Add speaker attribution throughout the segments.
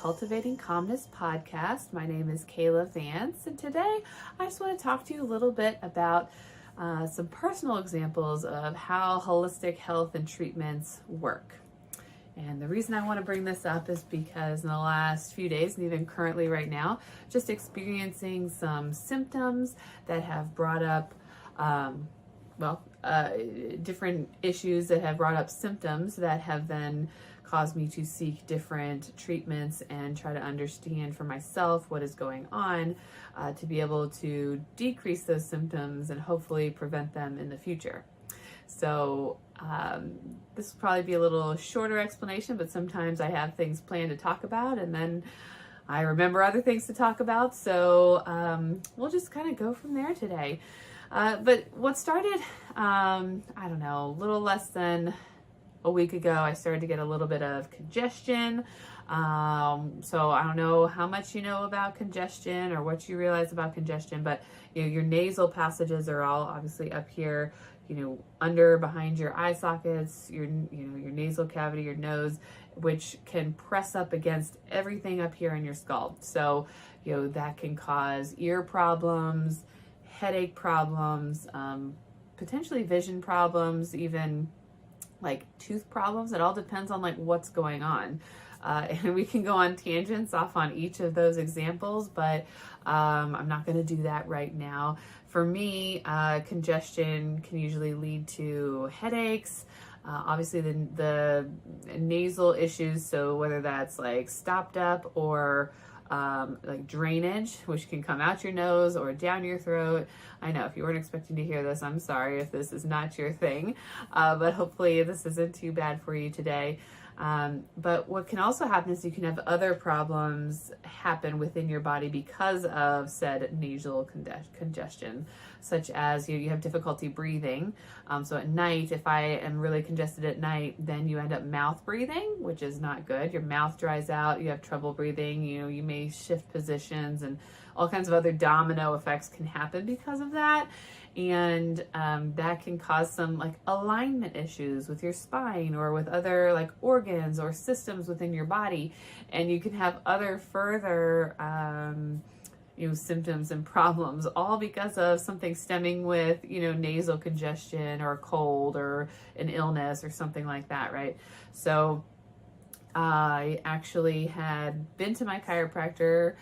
Speaker 1: Cultivating Calmness Podcast. My name is Kaela Vance, and today I just want to talk to you a little bit about some personal examples of how holistic health and treatments work. And the reason I want to bring this up is because in the last few days, and even currently right now, just experiencing some symptoms that have brought up different issues that have brought up symptoms that have then caused me to seek different treatments and try to understand for myself what is going on to be able to decrease those symptoms and hopefully prevent them in the future. So this will probably be a little shorter explanation, but sometimes I have things planned to talk about and then I remember other things to talk about. So we'll just kind of go from there today. But what started, a little less than a week ago, I started to get a little bit of congestion. So I don't know how much you know about congestion or what you realize about congestion, but your nasal passages are all obviously up here, under behind your eye sockets, your nasal cavity, your nose, which can press up against everything up here in your skull. So, that can cause ear problems, headache problems, potentially vision problems, even like tooth problems. It all depends on what's going on. And we can go on tangents off on each of those examples, but I'm not going to do that right now. For me, congestion can usually lead to headaches, obviously the nasal issues, so whether that's stopped up or drainage, which can come out your nose or down your throat. I know if you weren't expecting to hear this, I'm sorry if this is not your thing, but hopefully this isn't too bad for you today. But what can also happen is you can have other problems happen within your body because of said nasal congestion, such as you have difficulty breathing. So at night, if I am really congested at night, then you end up mouth breathing, which is not good. Your mouth dries out, you have trouble breathing, you may shift positions, and all kinds of other domino effects can happen because of that. And that can cause some alignment issues with your spine or with other organs or systems within your body. And you can have other further symptoms and problems, all because of something stemming with nasal congestion or a cold or an illness or something like that, right? So I actually had been to my chiropractor.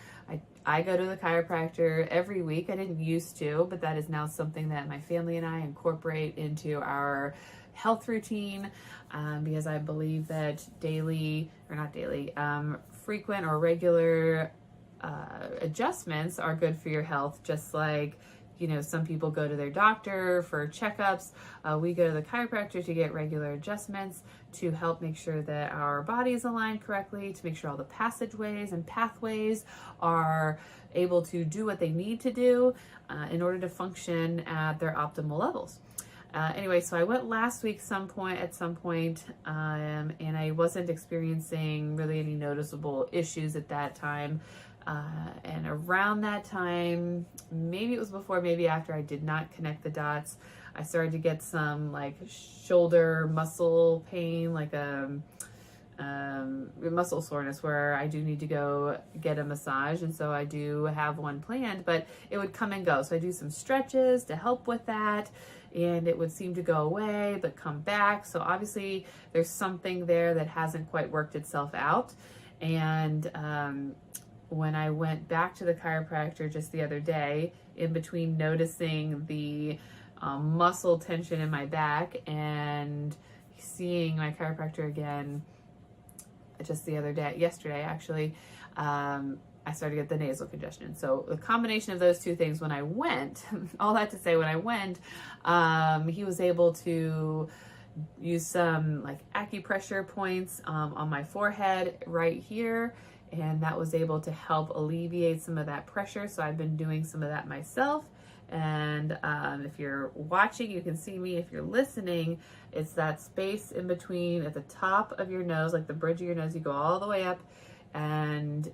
Speaker 1: I go to the chiropractor every week. I didn't used to, but that is now something that my family and I incorporate into our health routine because I believe that frequent or regular adjustments are good for your health, just like some people go to their doctor for checkups. We go to the chiropractor to get regular adjustments to help make sure that our bodies align correctly, to make sure all the passageways and pathways are able to do what they need to do in order to function at their optimal levels. Anyway, so I went last week at some point, and I wasn't experiencing really any noticeable issues at that time. And around that time, maybe it was before, maybe after, I did not connect the dots. I started to get some shoulder muscle pain, muscle soreness, where I do need to go get a massage. And so I do have one planned, but it would come and go. So I do some stretches to help with that, and it would seem to go away, but come back. So obviously there's something there that hasn't quite worked itself out. And, when I went back to the chiropractor just the other day, in between noticing the muscle tension in my back and seeing my chiropractor again just the other day, yesterday actually, I started to get the nasal congestion. So the combination of those two things, when I went, all that to say, when I went, he was able to use some acupressure points on my forehead right here, and that was able to help alleviate some of that pressure. So I've been doing some of that myself. And if you're watching, you can see me. If you're listening, it's that space in between at the top of your nose, the bridge of your nose. You go all the way up and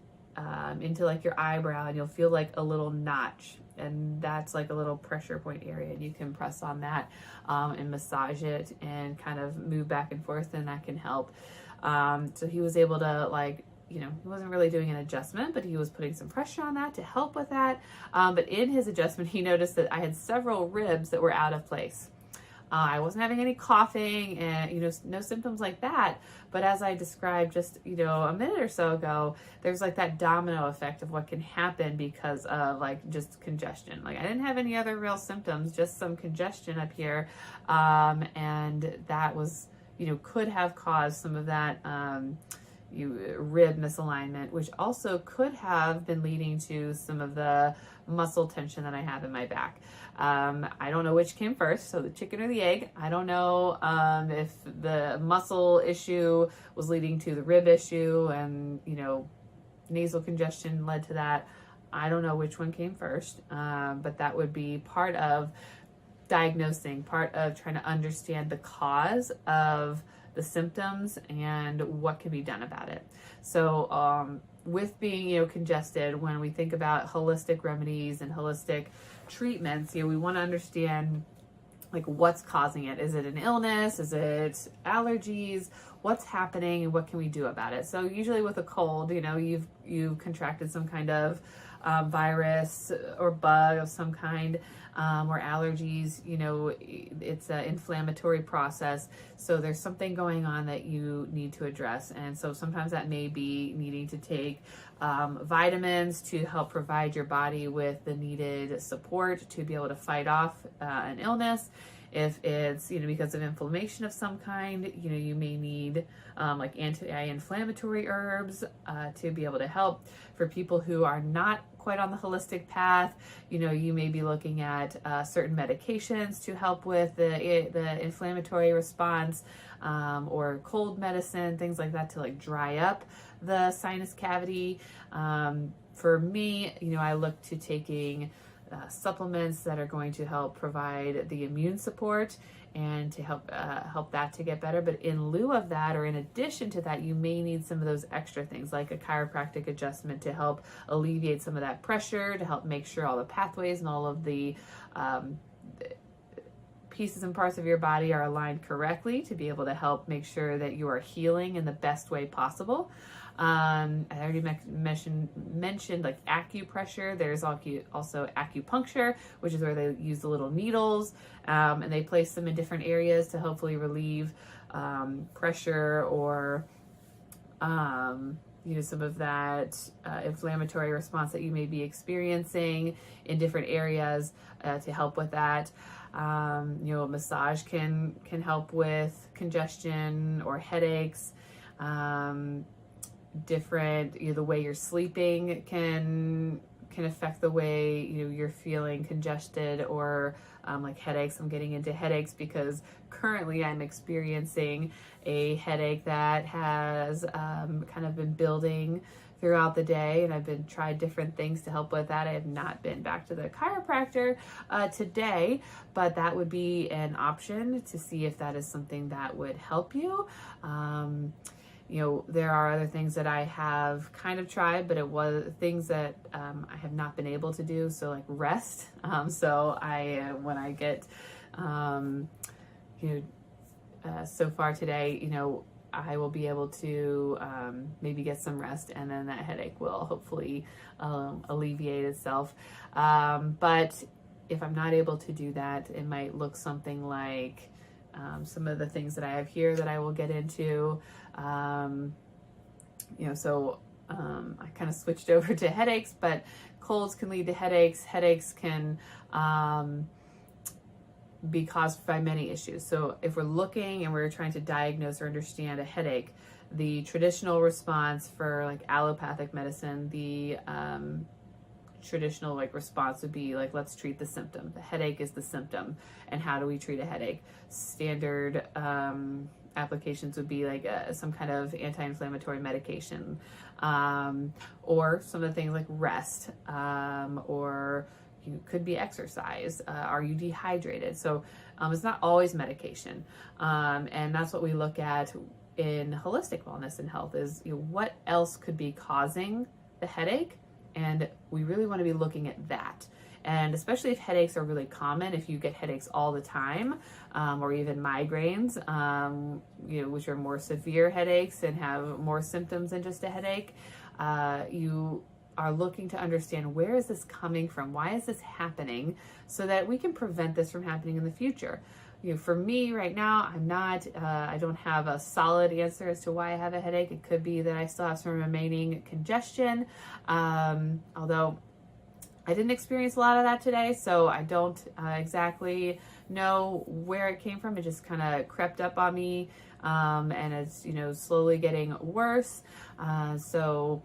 Speaker 1: into your eyebrow, and you'll feel a little notch. And that's a little pressure point area. And you can press on that and massage it and kind of move back and forth, and that can help. So he was able to he wasn't really doing an adjustment, but he was putting some pressure on that to help with that. But in his adjustment, he noticed that I had several ribs that were out of place. I wasn't having any coughing and, no symptoms like that. But as I described just, a minute or so ago, there's like that domino effect of what can happen because of like just congestion. Like I didn't have any other real symptoms, just some congestion up here. And that was, could have caused some of that, rib misalignment, which also could have been leading to some of the muscle tension that I have in my back. I don't know which came first, so the chicken or the egg. I don't know if the muscle issue was leading to the rib issue and, nasal congestion led to that. I don't know which one came first, but that would be part of diagnosing, part of trying to understand the cause of the symptoms and what can be done about it. So with being, congested, when we think about holistic remedies and holistic treatments, we want to understand like what's causing it. Is it an illness? Is it allergies? What's happening and what can we do about it? So usually with a cold, you've contracted some kind of virus or bug of some kind, or allergies, it's an inflammatory process. So there's something going on that you need to address. And so sometimes that may be needing to take vitamins to help provide your body with the needed support to be able to fight off an illness. If it's, because of inflammation of some kind, you may need like anti-inflammatory herbs to be able to help. For people who are not quite on the holistic path, you may be looking at certain medications to help with the inflammatory response, or cold medicine, things like that to like dry up the sinus cavity. For me, I look to taking supplements that are going to help provide the immune support and to help that to get better. But in lieu of that, or in addition to that, you may need some of those extra things like a chiropractic adjustment to help alleviate some of that pressure, to help make sure all the pathways and all of the pieces and parts of your body are aligned correctly to be able to help make sure that you are healing in the best way possible. I already mentioned like acupressure. There's also acupuncture, which is where they use the little needles, and they place them in different areas to hopefully relieve pressure or some of that inflammatory response that you may be experiencing in different areas to help with that. Massage can help with congestion or headaches. Different, the way you're sleeping can affect the way you're feeling congested or like headaches. I'm getting into headaches because currently I'm experiencing a headache that has kind of been building throughout the day, and I've tried different things to help with that. I have not been back to the chiropractor today, but that would be an option to see if that is something that would help you. There are other things that I have kind of tried, but it was things that I have not been able to do. So like rest. So when I get, so far today, I will be able to maybe get some rest, and then that headache will hopefully alleviate itself. But if I'm not able to do that, it might look something like some of the things that I have here that I will get into. I kind of switched over to headaches, but colds can lead to headaches. Headaches can be caused by many issues. So if we're looking and we're trying to diagnose or understand a headache, the traditional response for like allopathic medicine, the traditional response would be like, let's treat the symptom. The headache is the symptom, and how do we treat a headache? Standard applications would be like some kind of anti-inflammatory medication, or some of the things like rest, or could be exercise. Are you dehydrated? So it's not always medication, and that's what we look at in holistic wellness and health is what else could be causing the headache, And we really want to be looking at that. And especially if headaches are really common, if you get headaches all the time, or even migraines, which are more severe headaches and have more symptoms than just a headache, you are looking to understand, where is this coming from? Why is this happening? So that we can prevent this from happening in the future. For me right now, I don't have a solid answer as to why I have a headache. It could be that I still have some remaining congestion, although I didn't experience a lot of that today, so I don't exactly know where it came from. It just kind of crept up on me, and it's, slowly getting worse. So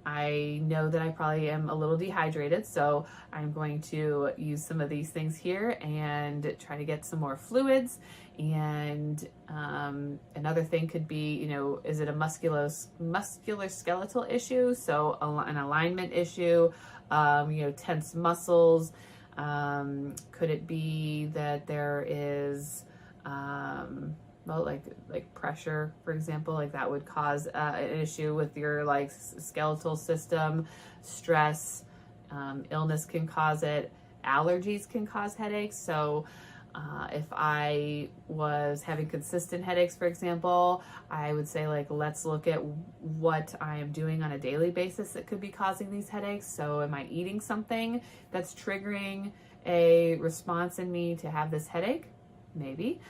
Speaker 1: I know that I probably am a little dehydrated, so I'm going to use some of these things here and try to get some more fluids. And another thing could be, is it a musculoskeletal issue? So an alignment issue, tense muscles. Could it be that there is, like pressure, for example, like that would cause an issue with your skeletal system. Stress, illness can cause it. Allergies can cause headaches. So if I was having consistent headaches, for example, I would say let's look at what I am doing on a daily basis that could be causing these headaches. So am I eating something that's triggering a response in me to have this headache? Maybe.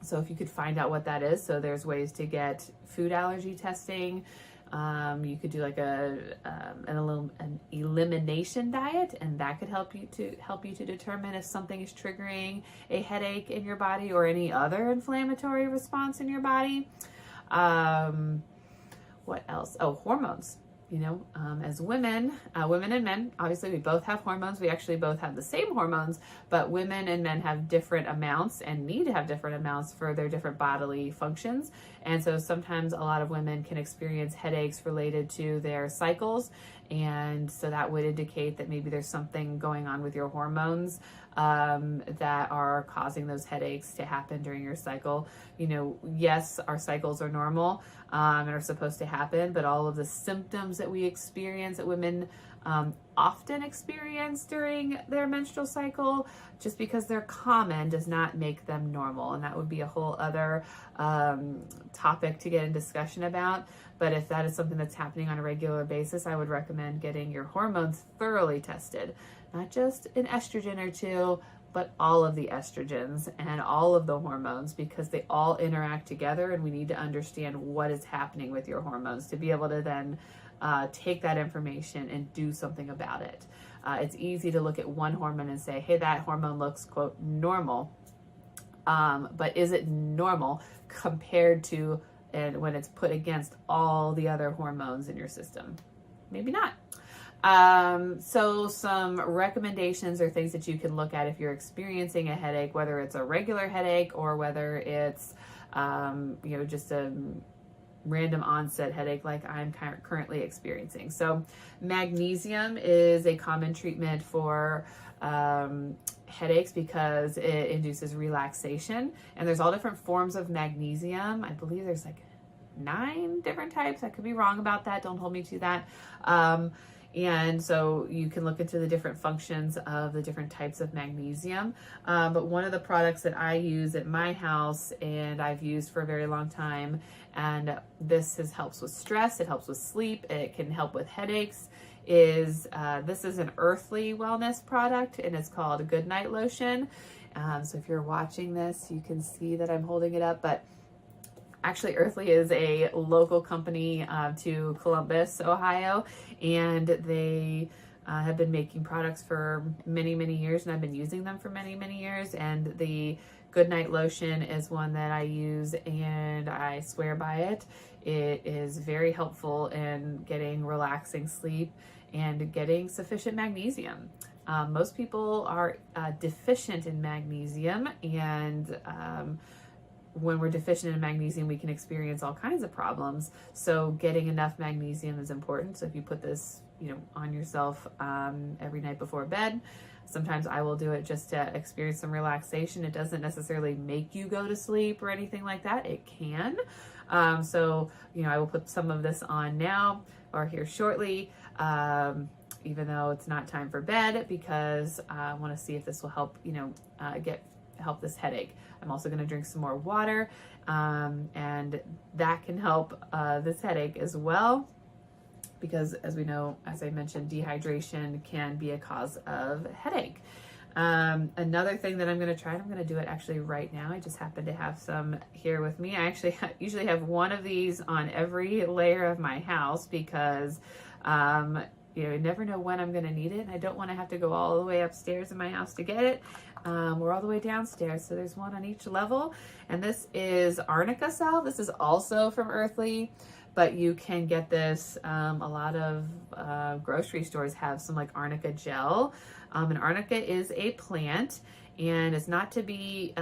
Speaker 1: So if you could find out what that is, so there's ways to get food allergy testing. You could do an elimination diet, and that could help you to determine if something is triggering a headache in your body or any other inflammatory response in your body. What else? Oh, hormones. As women and men, obviously we both have hormones. We actually both have the same hormones, but women and men have different amounts and need to have different amounts for their different bodily functions. And so sometimes a lot of women can experience headaches related to their cycles. And so that would indicate that maybe there's something going on with your hormones that are causing those headaches to happen during your cycle. Yes, our cycles are normal and are supposed to happen, but all of the symptoms that we experience, that women often experience during their menstrual cycle, just because they're common does not make them normal. And that would be a whole other topic to get in discussion about. But if that is something that's happening on a regular basis, I would recommend getting your hormones thoroughly tested. Not just an estrogen or two, but all of the estrogens and all of the hormones, because they all interact together, and we need to understand what is happening with your hormones to be able to then take that information and do something about it. It's easy to look at one hormone and say, hey, that hormone looks, quote, normal. But is it normal compared to, and when it's put against all the other hormones in your system? Maybe not. So some recommendations or things that you can look at if you're experiencing a headache, whether it's a regular headache or whether it's, just a random onset headache like I'm currently experiencing. So magnesium is a common treatment for headaches because it induces relaxation. And there's all different forms of magnesium. I believe there's 9 different types. I could be wrong about that. Don't hold me to that. And so you can look into the different functions of the different types of magnesium. But one of the products that I use at my house, and I've used for a very long time, and this helps with stress, it helps with sleep, it can help with headaches, is this is an earthly wellness product, and it's called Good Night Lotion. So if you're watching this, you can see that I'm holding it up, but actually, 𝗏𝘂𝗧ly is a local company to Columbus, Ohio, and they have been making products for many, many years, and I've been using them for many, many years. And the Good Night Lotion is one that I use, and I swear by it. It is very helpful in getting relaxing sleep and getting sufficient magnesium. Most people are deficient in magnesium, and when we're deficient in magnesium, we can experience all kinds of problems. So getting enough magnesium is important. So if you put this, on yourself every night before bed, sometimes I will do it just to experience some relaxation. It doesn't necessarily make you go to sleep or anything like that. It can. So, I will put some of this on now or here shortly, even though it's not time for bed, because I want to see if this will help, help this headache. I'm also going to drink some more water, and that can help this headache as well, because as we know, as I mentioned, dehydration can be a cause of headache. Another thing that I'm going to try, and I'm going to do it actually right now. I just happen to have some here with me. I actually usually have one of these on every layer of my house, because you never know when I'm going to need it. And I don't want to have to go all the way upstairs in my house to get it. We're all the way downstairs, so there's one on each level. And this is arnica salve. This is also from 𝗏𝘂𝗧ly, but you can get this. A lot of grocery stores have some like arnica gel. And arnica is a plant, and it's not to be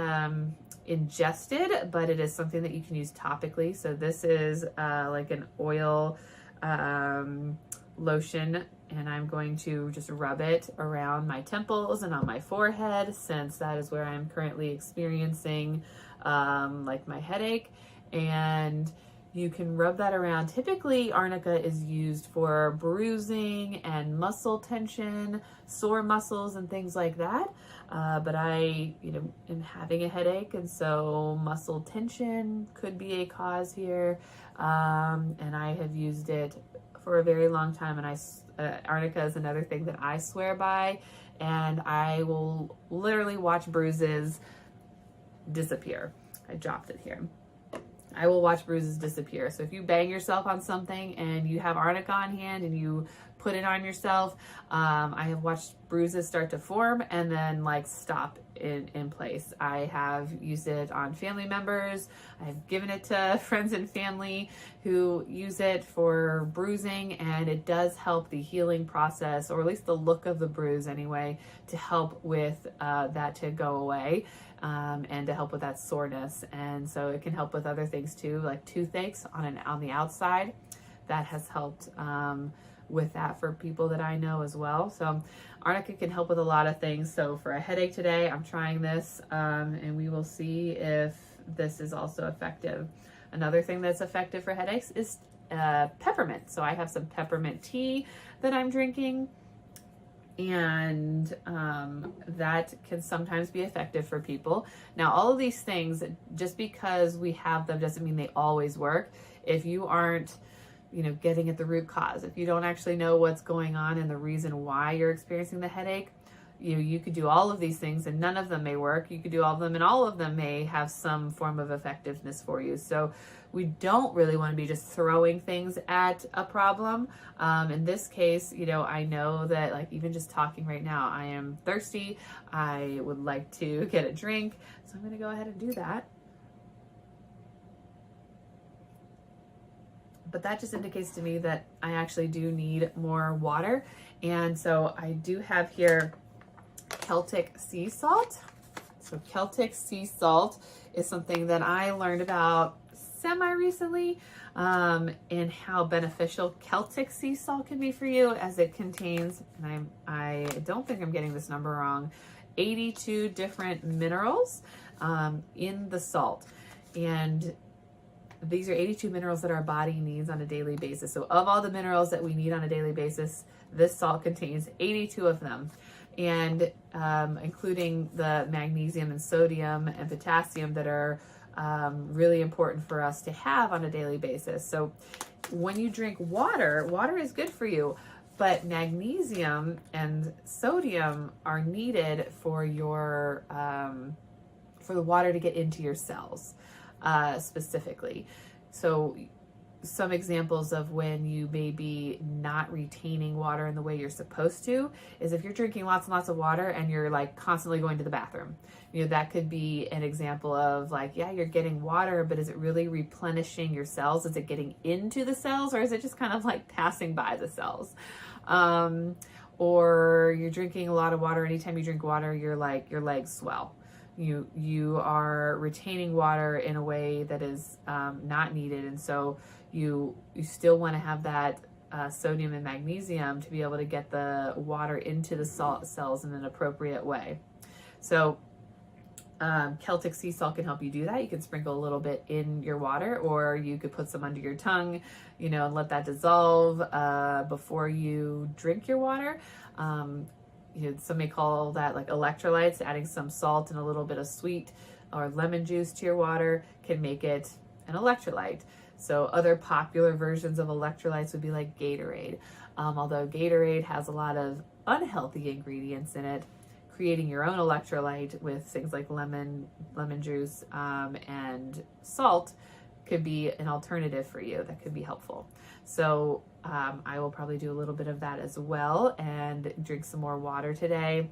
Speaker 1: ingested, but it is something that you can use topically. So this is like an oil lotion, and I'm going to just rub it around my temples and on my forehead, since that is where I'm currently experiencing like my headache. And you can rub that around. Typically, arnica is used for bruising and muscle tension, sore muscles and things like that. But I, am having a headache, and so muscle tension could be a cause here. And I have used it for a very long time, and arnica is another thing that I swear by, and I will literally watch bruises disappear. I dropped it here. I will watch bruises disappear. So if you bang yourself on something and you have arnica on hand and you put it on yourself, I have watched bruises start to form and then like stop in place. I have used it on family members. I've given it to friends and family who use it for bruising, and it does help the healing process, or at least the look of the bruise anyway, to help with that to go away. And to help with that soreness. And so it can help with other things too, like toothaches on the outside. That has helped with that for people that I know as well. So arnica can help with a lot of things. So for a headache today, I'm trying this, and we will see if this is also effective. Another thing that's effective for headaches is peppermint. So I have some peppermint tea that I'm drinking, and that can sometimes be effective for people. Now, all of these things, just because we have them doesn't mean they always work. If you aren't, getting at the root cause, if you don't actually know what's going on and the reason why you're experiencing the headache, you could do all of these things and none of them may work. You could do all of them and all of them may have some form of effectiveness for you. So we don't really want to be just throwing things at a problem. In this case, I know that like even just talking right now, I am thirsty. I would like to get a drink. So I'm going to go ahead and do that. But that just indicates to me that I actually do need more water. And so I do have here Celtic sea salt. So Celtic sea salt is something that I learned about semi-recently, and how beneficial Celtic sea salt can be for you, as it contains, and I don't think I'm getting this number wrong, 82 different minerals in the salt. And these are 82 minerals that our body needs on a daily basis. So of all the minerals that we need on a daily basis, this salt contains 82 of them. And including the magnesium and sodium and potassium that are really important for us to have on a daily basis. So when you drink water, water is good for you, but magnesium and sodium are needed for your for the water to get into your cells specifically. So some examples of when you may be not retaining water in the way you're supposed to is if you're drinking lots and lots of water and you're like constantly going to the bathroom. That could be an example of like, yeah, you're getting water, but is it really replenishing your cells? Is it getting into the cells, or is it just kind of like passing by the cells? Or you're drinking a lot of water. Anytime you drink water, your legs swell. You are retaining water in a way that is not needed, and so you still want to have that sodium and magnesium to be able to get the water into the cells in an appropriate way. So Celtic sea salt can help you do that. You can sprinkle a little bit in your water, or you could put some under your tongue, and let that dissolve before you drink your water. Some may call that like electrolytes. Adding some salt and a little bit of sweet or lemon juice to your water can make it an electrolyte. So other popular versions of electrolytes would be like Gatorade. Although Gatorade has a lot of unhealthy ingredients in it, creating your own electrolyte with things like lemon juice and salt could be an alternative for you that could be helpful. So I will probably do a little bit of that as well and drink some more water today.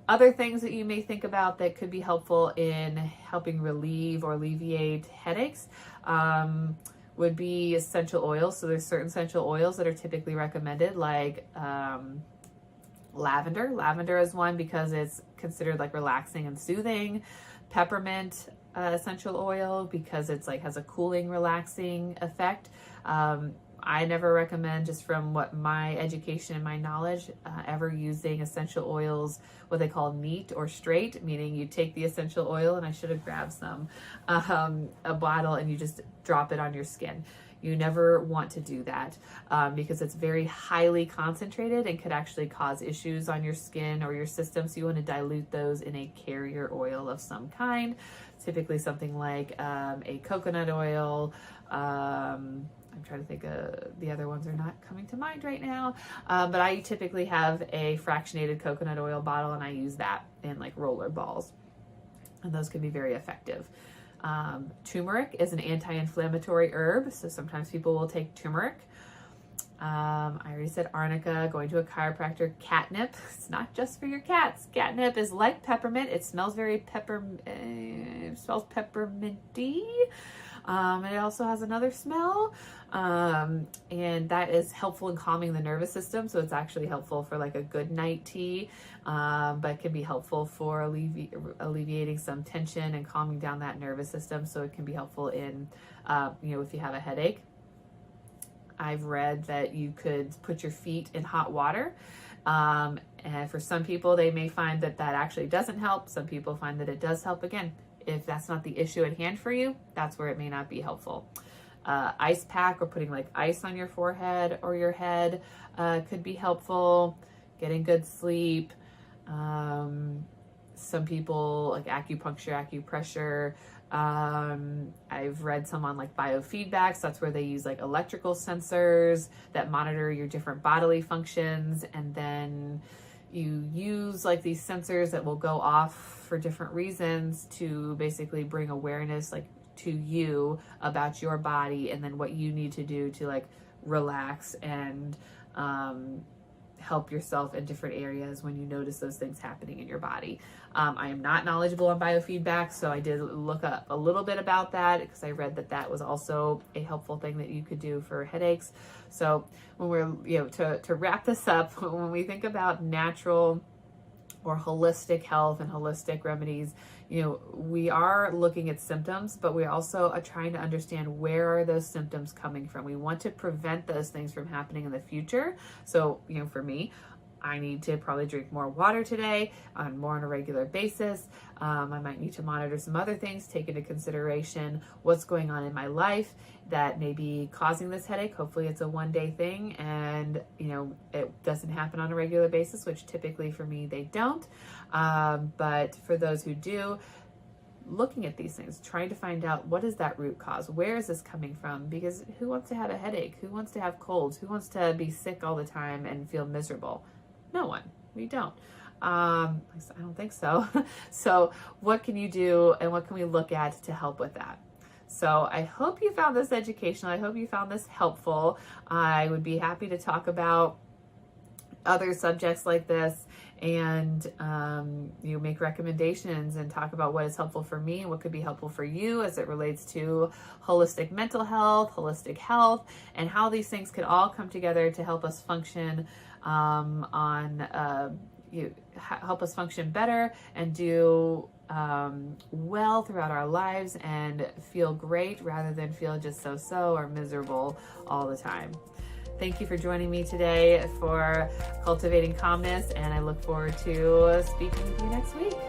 Speaker 1: Other things that you may think about that could be helpful in helping relieve or alleviate headaches would be essential oils. So there's certain essential oils that are typically recommended, like lavender. Lavender is one because it's considered like relaxing and soothing. Peppermint essential oil because it's like has a cooling, relaxing effect. I never recommend, just from what my education and my knowledge, ever using essential oils, what they call neat or straight, meaning you take the essential oil, and I should have grabbed some, a bottle, and you just drop it on your skin. You never want to do that because it's very highly concentrated and could actually cause issues on your skin or your system. So you want to dilute those in a carrier oil of some kind, typically something like a coconut oil. I'm trying to think of the other ones are not coming to mind right now. But I typically have a fractionated coconut oil bottle, and I use that in like roller balls. And those can be very effective. Turmeric is an anti-inflammatory herb, so sometimes people will take turmeric. I already said arnica, going to a chiropractor. Catnip, it's not just for your cats. Catnip is like peppermint. It smells very pepperminty. It also has another smell, and that is helpful in calming the nervous system. So it's actually helpful for like a good night tea, but can be helpful for alleviating some tension and calming down that nervous system. So it can be helpful in, if you have a headache. I've read that you could put your feet in hot water. And for some people, they may find that that actually doesn't help. Some people find that it does help. Again, if that's not the issue at hand for you, that's where it may not be helpful. Ice pack, or putting like ice on your forehead or your head, could be helpful. Getting good sleep. Some people like acupuncture, acupressure. I've read some on like biofeedback. So that's where they use like electrical sensors that monitor your different bodily functions, and then you use like these sensors that will go off for different reasons to basically bring awareness like to you about your body, and then what you need to do to like relax and help yourself in different areas when you notice those things happening in your body. I am not knowledgeable on biofeedback, so I did look up a little bit about that because I read that that was also a helpful thing that you could do for headaches. So when we're, to wrap this up, when we think about natural or holistic health and holistic remedies, we are looking at symptoms, but we also are trying to understand where are those symptoms coming from. We want to prevent those things from happening in the future. So, for me, I need to probably drink more water today, more on a regular basis. I might need to monitor some other things, take into consideration what's going on in my life that may be causing this headache. Hopefully it's a one-day thing and, it doesn't happen on a regular basis, which typically for me, they don't. But for those who do, looking at these things, trying to find out what is that root cause? Where is this coming from? Because who wants to have a headache? Who wants to have colds? Who wants to be sick all the time and feel miserable? No one. We don't. I don't think so. So what can you do and what can we look at to help with that? So I hope you found this educational. I hope you found this helpful. I would be happy to talk about other subjects like this and make recommendations and talk about what is helpful for me and what could be helpful for you as it relates to holistic mental health, holistic health, and how these things could all come together to help us function help us function better and do well throughout our lives and feel great rather than feel just so or miserable all the time. Thank you for joining me today for Cultivating Calmness, and I look forward to speaking with you next week.